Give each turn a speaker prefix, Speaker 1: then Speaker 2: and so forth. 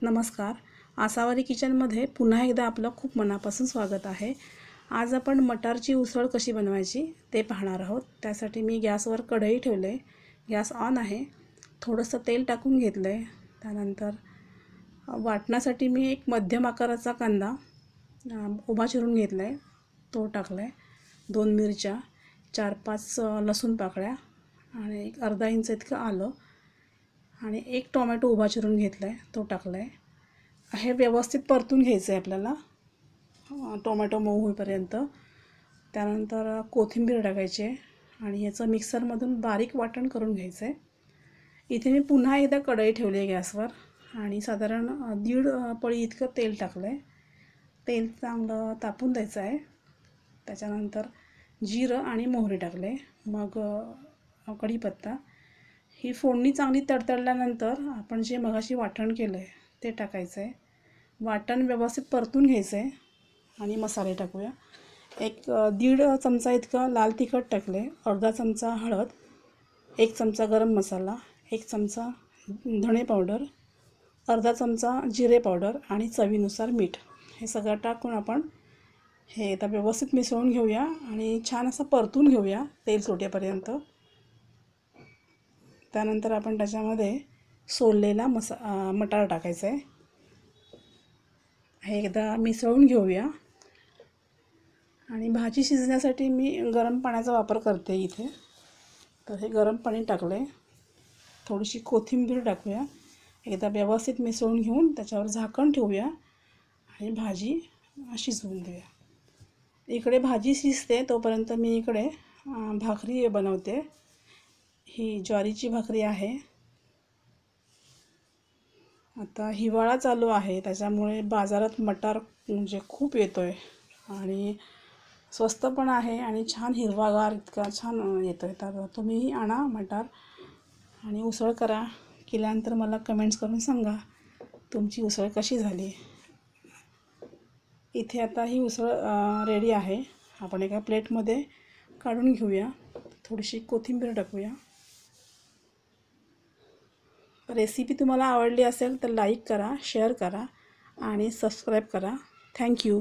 Speaker 1: नमस्कार. आसावरी किचनमध्ये पुन्हा एकदा आपलं खूप मनापासून स्वागत आहे. आज आपण मटारची उसळ कशी बनवायची ते पाहणार आहोत. त्यासाठी मी गॅसवर कढई ठेवले. गॅस ऑन आहे. थोडंसं तेल टाकून घेतलं आहे. त्यानंतर वाटण्यासाठी मी एक मध्यम आकाराचा कांदा उभा चिरून घेतला आहे, तो टाकला आहे. 2 मिरच्या, 4-5 लसूण पाकळ्या आणि एक अर्धा इंच इतकं आलं आणि एक टोमॅटो उभा चिरून घेतला आहे, तो टाकला आहे. हे व्यवस्थित परतून घ्यायचं आहे आपल्याला टोमॅटो मऊ होईपर्यंत. त्यानंतर कोथिंबीर टाकायची आहे आणि याचं मिक्सरमधून बारीक वाटण करून घ्यायचं आहे. इथे मी पुन्हा एकदा कढई ठेवली आहे गॅसवर आणि साधारण 1.5 पळी इतकं तेल टाकलं आहे. तेल चांगलं तापून द्यायचं आहे. त्याच्यानंतर जिरं आणि मोहरी टाकले, मग कढीपत्ता. ही फोडणी चांगली तडतडल्यानंतर आपण जे मगाशी वाटण केलं आहे ते टाकायचं आहे. वाटण व्यवस्थित परतून घ्यायचं आहे आणि मसाले टाकूया. एक 1.5 चमचा इतकं लाल तिखट टाकले, अर्धा चमचा हळद, 1 चमचा गरम मसाला, 1 चमचा धणे पावडर, अर्धा चमचा जिरे पावडर आणि चवीनुसार मीठ. हे सगळं टाकून आपण हे आता व्यवस्थित मिसळून घेऊया आणि छान असं परतून घेऊया तेल सुटेपर्यंत. त्यानंतर आपण त्याच्यामध्ये सोललेला मटार टाकायचा आहे. हे एकदा मिसळून घेऊया आणि भाजी शिजण्यासाठी मी गरम पाण्याचा वापर करते इथे. तर हे गरम पाणी टाकलं आहे. थोडीशी कोथिंबीर टाकूया. एकदा व्यवस्थित मिसळून घेऊन त्याच्यावर झाकण ठेवूया आणि भाजी शिजवून देऊया. इकडे भाजी शिजते तोपर्यंत मी इकडे भाकरी बनवते. ही ज्वारीची भाकरी आहे. आता हिवाळा चालू आहे, त्याच्यामुळे बाजारात मटार म्हणजे खूप येतो आहे आणि स्वस्त पण आहे आणि छान हिरवागार इतका छान येतो आहे. तर तुम्हीही आणा मटार आणि उसळ करा. केल्यानंतर मला कमेंट्स करून सांगा तुमची उसळ कशी झाली. इथे आता ही उसळ रेडी आहे. आपण एका प्लेटमध्ये काढून घेऊया. थोडीशी कोथिंबीर टाकूया. रेसिपी तुम्हाला आवडली असेल तर लाईक करा, शेअर करा आणि सबस्क्राईब करा. थँक्यू.